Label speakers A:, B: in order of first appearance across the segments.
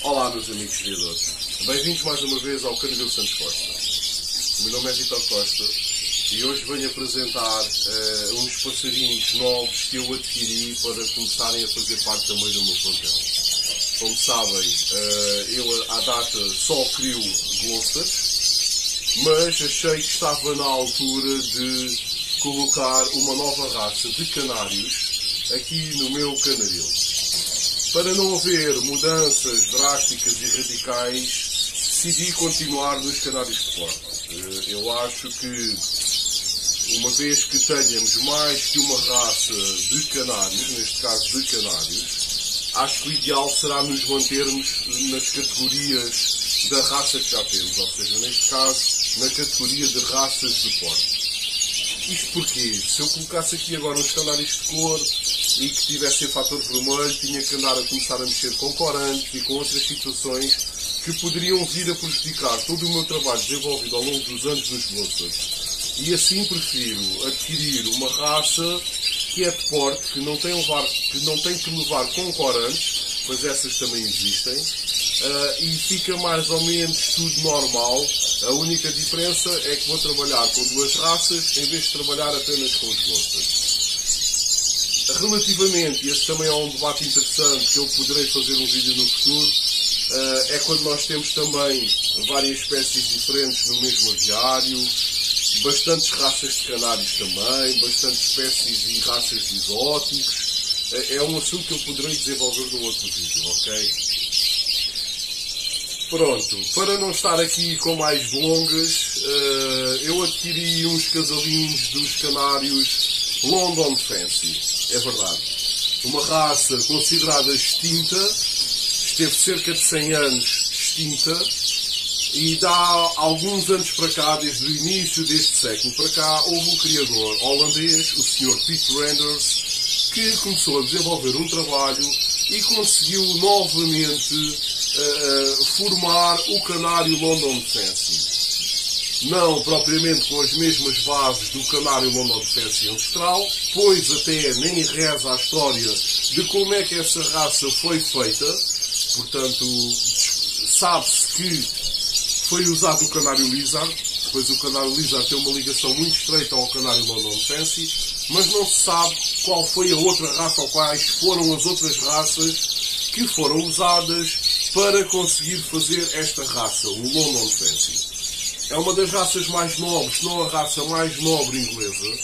A: Olá, meus amigos criadores. Bem-vindos mais uma vez ao Canadeu Santos Costa. O meu nome é Vitor Costa e hoje venho apresentar uns passarinhos novos que eu adquiri para começarem a fazer parte também do meu plantel. Como sabem, eu à data só crio Gloucesters, mas achei que estava na altura de colocar uma nova raça de canários aqui no meu canadil. Para não haver mudanças drásticas e radicais, decidi continuar nos canários de corte. Eu acho que, uma vez que tenhamos mais que uma raça de canários, neste caso de canários, acho que o ideal será nos mantermos nas categorias da raça que já temos, ou seja, neste caso, na categoria de raças de porte. Isto porque, se eu colocasse aqui agora uns canários de cor e que tivesse fator vermelho, tinha que andar a começar a mexer com corantes e com outras situações que poderiam vir a prejudicar todo o meu trabalho desenvolvido ao longo dos anos nos Gloucesters. E assim prefiro adquirir uma raça que é de porte, que não tem que levar com corantes, pois essas também existem, e fica mais ou menos tudo normal. A única diferença é que vou trabalhar com duas raças em vez de trabalhar apenas com os Gloucesters. Relativamente, e esse também é um debate interessante que eu poderei fazer um vídeo no futuro, é quando nós temos também várias espécies diferentes no mesmo aviário, bastantes raças de canários também, bastantes espécies e raças de exóticos. É um assunto que eu poderei desenvolver num outro vídeo, ok? Pronto, para não estar aqui com mais delongas, eu adquiri uns casalinhos dos canários London Fancy, é verdade. Uma raça considerada extinta, esteve cerca de 100 anos extinta, e dá alguns anos para cá, desde o início deste século para cá, houve um criador holandês, o Sr. Piet Randers, que começou a desenvolver um trabalho e conseguiu novamente formar o canário London Fancy. Não propriamente com as mesmas bases do canário London Fancy ancestral, pois até nem reza a história de como é que essa raça foi feita. Portanto, sabe-se que foi usado o canário Lizard, pois o canário Lizard tem uma ligação muito estreita ao canário London Fancy, mas não se sabe qual foi a outra raça ou quais foram as outras raças que foram usadas para conseguir fazer esta raça, o London Fancy. É uma das raças mais nobres, se não a raça mais nobre inglesa.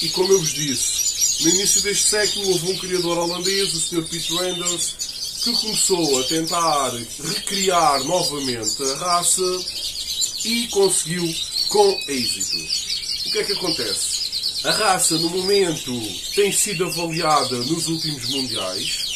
A: E como eu vos disse, no início deste século houve um criador holandês, o Sr. Piet Randers, que começou a tentar recriar novamente a raça e conseguiu com êxito. O que é que acontece? A raça, no momento, tem sido avaliada nos últimos mundiais.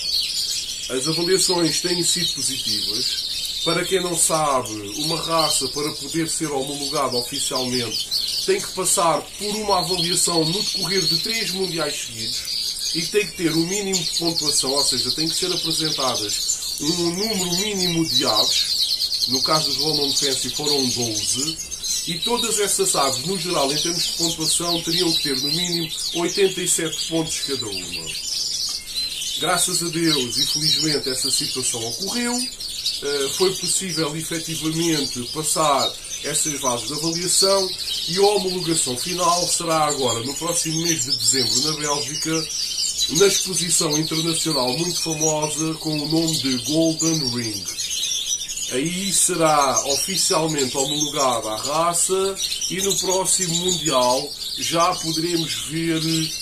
A: As avaliações têm sido positivas. Para quem não sabe, uma raça, para poder ser homologada oficialmente, tem que passar por uma avaliação no decorrer de 3 mundiais seguidos e tem que ter um mínimo de pontuação, ou seja, tem que ser apresentadas um número mínimo de aves. No caso dos London Fancy foram 12, e todas essas aves, no geral, em termos de pontuação, teriam que ter no mínimo 87 pontos cada uma. Graças a Deus e felizmente essa situação ocorreu. Foi possível efetivamente passar essas bases de avaliação e a homologação final será agora no próximo mês de dezembro na Bélgica, na exposição internacional muito famosa com o nome de Golden Ring. Aí será oficialmente homologada a raça e no próximo Mundial já poderemos ver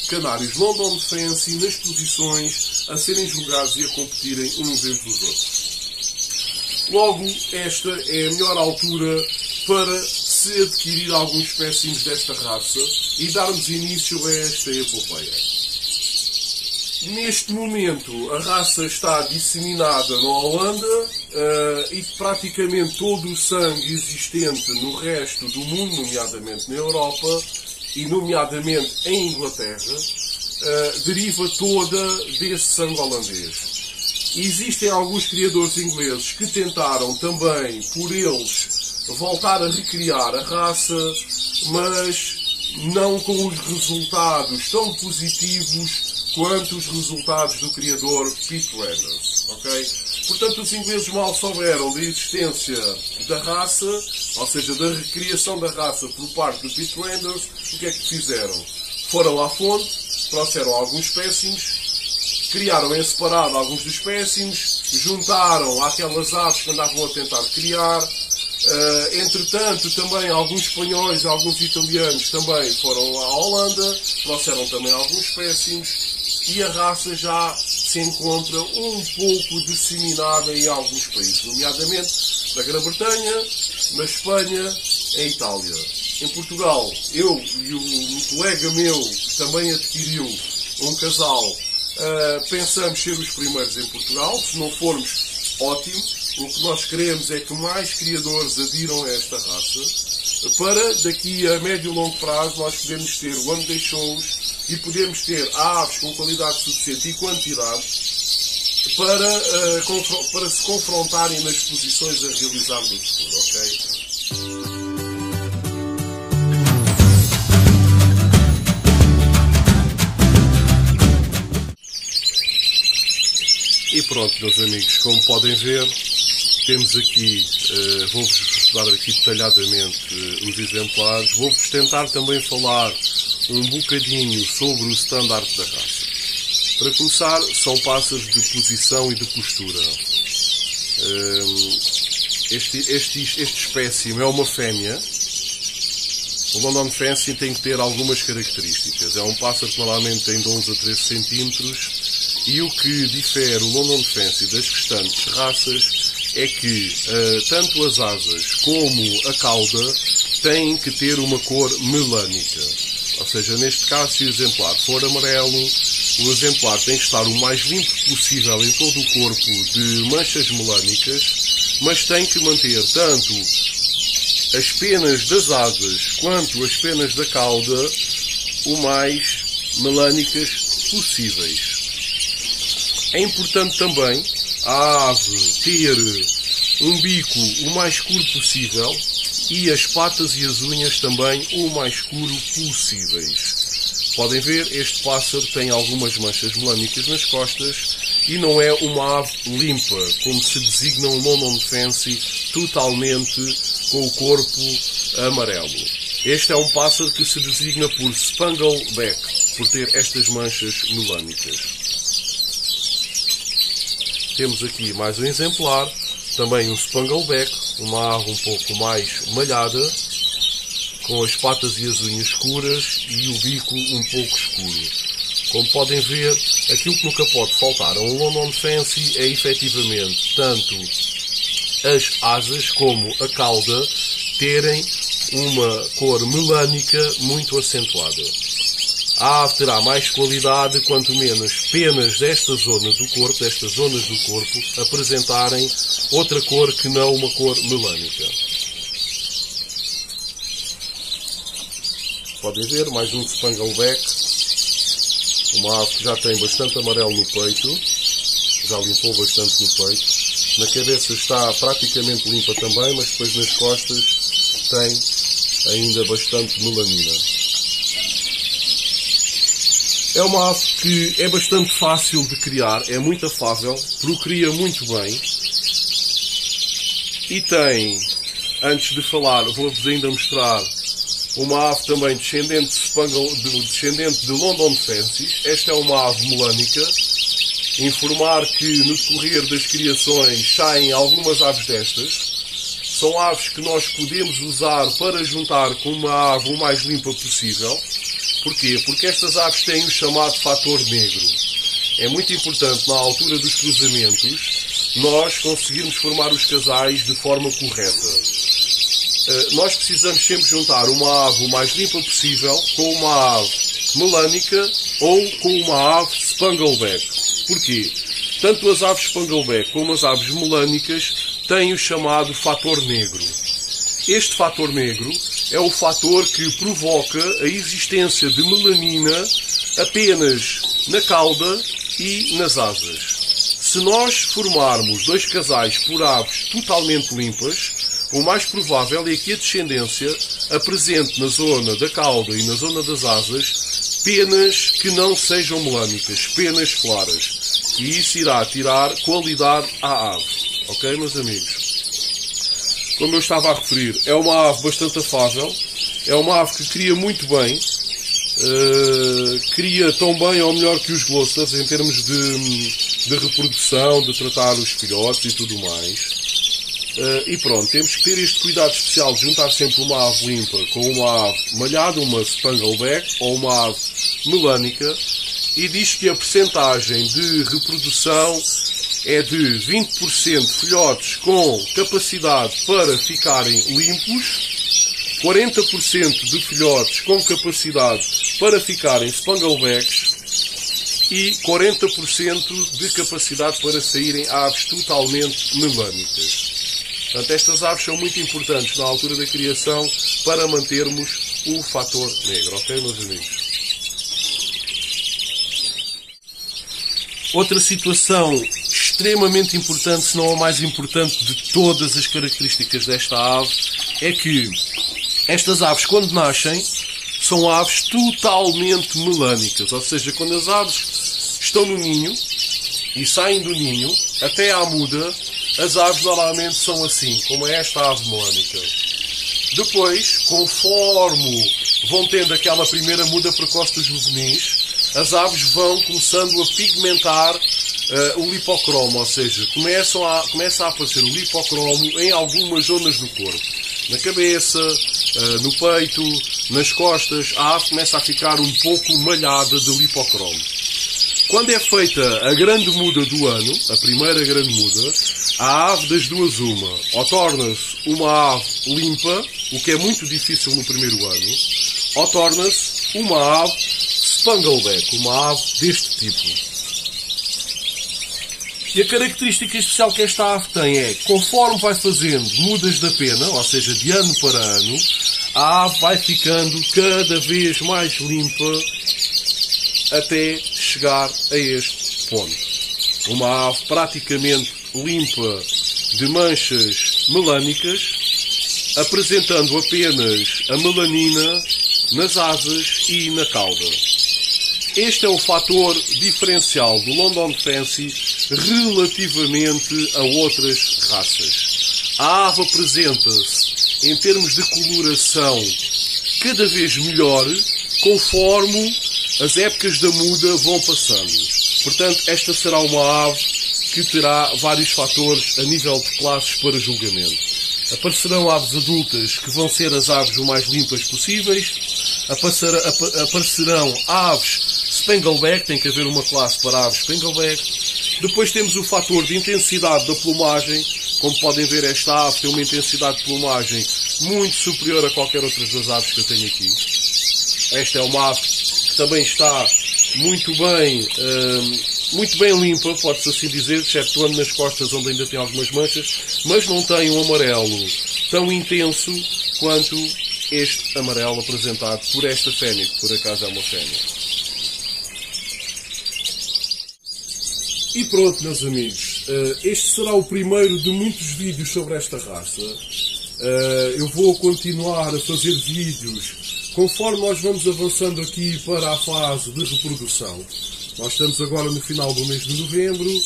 A: canários London Fancy nas exposições a serem julgados e a competirem uns entre os outros. Logo, esta é a melhor altura para se adquirir alguns espécimes desta raça e darmos início a esta epopeia. Neste momento, a raça está disseminada na Holanda e praticamente todo o sangue existente no resto do mundo, nomeadamente na Europa e nomeadamente em Inglaterra, deriva toda desse sangue holandês. Existem alguns criadores ingleses que tentaram também, por eles, voltar a recriar a raça, mas não com os resultados tão positivos quanto os resultados do criador Piet Randers, ok? Portanto, os ingleses mal souberam da existência da raça, ou seja, da recriação da raça por parte do Pitt Randers. O que é que fizeram? Foram à fonte, trouxeram alguns espécimes, criaram em separado alguns dos espécimes, juntaram àquelas aves que andavam a tentar criar. Entretanto, também alguns espanhóis e alguns italianos também foram à Holanda, trouxeram também alguns espécimes, e a raça já se encontra um pouco disseminada em alguns países, nomeadamente na Grã-Bretanha, na Espanha, em Itália. Em Portugal, eu e um colega meu também adquiriu um casal. Pensamos ser os primeiros em Portugal. Se não formos, ótimo. O que nós queremos é que mais criadores adiram a esta raça, para daqui a médio e longo prazo nós podemos ter one day shows e podemos ter aves com qualidade suficiente e quantidade para se confrontarem nas exposições a realizar no futuro, ok? E pronto, meus amigos, como podem ver, temos aqui, vou-vos dar aqui detalhadamente os exemplares, vou-vos tentar também falar um bocadinho sobre o standard da raça. Para começar, são pássaros de posição e de postura. Este espécime é uma fêmea. O London Fancy tem que ter algumas características. É um pássaro que normalmente tem de 11 a 13 centímetros. E o que difere o London Fancy das restantes raças é que tanto as asas como a cauda têm que ter uma cor melânica. Ou seja, neste caso, se o exemplar for amarelo, o exemplar tem que estar o mais limpo possível em todo o corpo de manchas melânicas, mas tem que manter tanto as penas das asas quanto as penas da cauda o mais melânicas possíveis. É importante também a ave ter um bico o mais escuro possível e as patas e as unhas também o mais escuro possíveis. Podem ver, este pássaro tem algumas manchas melânicas nas costas e não é uma ave limpa, como se designa um London Fancy totalmente com o corpo amarelo. Este é um pássaro que se designa por Spangleback, por ter estas manchas melânicas. Temos aqui mais um exemplar, também um Spangleback, uma ave um pouco mais malhada, com as patas e as unhas escuras e o bico um pouco escuro. Como podem ver, aquilo que nunca pode faltar a um London Fancy é efetivamente tanto as asas como a cauda terem uma cor melânica muito acentuada. A ave terá mais qualidade quanto menos penas destas zonas do corpo apresentarem outra cor que não uma cor melânica. Podem ver, mais um Spangleback, uma ave que já tem bastante amarelo no peito, já limpou bastante no peito. Na cabeça está praticamente limpa também, mas depois nas costas tem ainda bastante melanina. É uma ave que é bastante fácil de criar, é muito afável, procria muito bem e tem, antes de falar, vou-vos ainda mostrar uma ave também descendente de London Fancies. Esta é uma ave melânica. Informar que no decorrer das criações saem algumas aves destas. São aves que nós podemos usar para juntar com uma ave o mais limpa possível. Porquê? Porque estas aves têm o chamado fator negro. É muito importante, na altura dos cruzamentos, nós conseguirmos formar os casais de forma correta. Nós precisamos sempre juntar uma ave o mais limpa possível com uma ave melânica ou com uma ave Spangleback. Porquê? Tanto as aves Spangleback como as aves melânicas têm o chamado fator negro. Este fator negro é o fator que provoca a existência de melanina apenas na cauda e nas asas. Se nós formarmos dois casais por aves totalmente limpas, o mais provável é que a descendência apresente na zona da cauda e na zona das asas penas que não sejam melânicas, penas claras. E isso irá tirar qualidade à ave. Ok, meus amigos? Como eu estava a referir, é uma ave bastante afável, é uma ave que cria muito bem, cria tão bem ou melhor que os glostas em termos de reprodução, de tratar os filhotes e tudo mais. E pronto, temos que ter este cuidado especial de juntar sempre uma ave limpa com uma ave malhada, uma spangleback ou uma ave melânica, e diz que a percentagem de reprodução é de 20% filhotes com capacidade para ficarem limpos, 40% de filhotes com capacidade para ficarem spanglebacks e 40% de capacidade para saírem aves totalmente melânicas. Portanto, estas aves são muito importantes na altura da criação para mantermos o fator negro, ok, meus amigos? Outra situação extremamente importante, se não a mais importante de todas as características desta ave, é que estas aves, quando nascem, são aves totalmente melânicas. Ou seja, quando as aves estão no ninho e saem do ninho, até à muda, as aves normalmente são assim, como é esta ave melânica. Depois, conforme vão tendo aquela primeira muda precoce dos juvenis, as aves vão começando a pigmentar o lipocromo, ou seja, começa a aparecer o lipocromo em algumas zonas do corpo. Na cabeça, no peito, nas costas, a ave começa a ficar um pouco malhada de lipocromo. Quando é feita a grande muda do ano, a primeira grande muda, a ave das duas uma, ou torna-se uma ave limpa, o que é muito difícil no primeiro ano, ou torna-se uma ave spangleback, uma ave deste tipo. E a característica especial que esta ave tem é, conforme vai fazendo mudas da pena, ou seja, de ano para ano, a ave vai ficando cada vez mais limpa até chegar a este ponto. Uma ave praticamente limpa de manchas melânicas, apresentando apenas a melanina nas asas e na cauda. Este é o fator diferencial do London Fancy relativamente a outras raças. A ave apresenta-se, em termos de coloração, cada vez melhor, conforme as épocas da muda vão passando. Portanto, esta será uma ave que terá vários fatores a nível de classes para julgamento. Aparecerão aves adultas que vão ser as aves o mais limpas possíveis. Aparecerão aves spangleback, tem que haver uma classe para aves spangleback. Depois temos o fator de intensidade da plumagem. Como podem ver, esta ave tem uma intensidade de plumagem muito superior a qualquer outra das aves que eu tenho aqui. Esta é uma ave que também está muito bem limpa, pode-se assim dizer, excetuando nas costas onde ainda tem algumas manchas, mas não tem um amarelo tão intenso quanto este amarelo apresentado por esta fêmea, que por acaso é uma fêmea. E pronto, meus amigos, este será o primeiro de muitos vídeos sobre esta raça. Eu vou continuar a fazer vídeos conforme nós vamos avançando aqui para a fase de reprodução. Nós estamos agora no final do mês de novembro.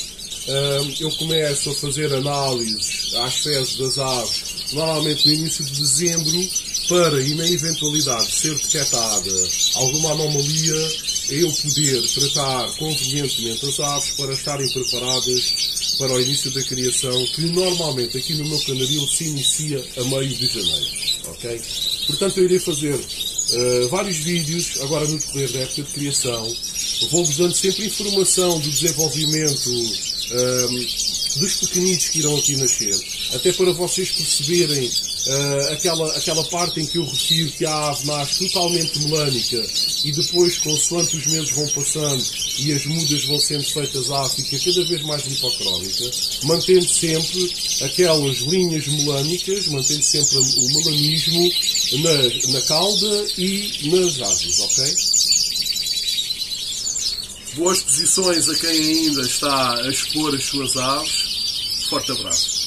A: Eu começo a fazer análises às fezes das aves, normalmente no início de dezembro, para, e na eventualidade de ser detectada alguma anomalia, eu poder tratar convenientemente as aves para estarem preparadas para o início da criação, que normalmente aqui no meu canaril se inicia a meio de janeiro. Okay? Portanto, eu irei fazer vários vídeos agora no decorrer da época de criação. Vou-vos dando sempre informação do desenvolvimento dos pequenitos que irão aqui nascer, até para vocês perceberem aquela parte em que eu refiro que a ave nasce totalmente melânica e depois, consoante os meses vão passando e as mudas vão sendo feitas, a ave fica cada vez mais lipocrómica, mantendo sempre aquelas linhas melânicas, mantendo sempre o melanismo na cauda e nas asas, ok? Boas posições a quem ainda está a expor as suas aves. Forte abraço.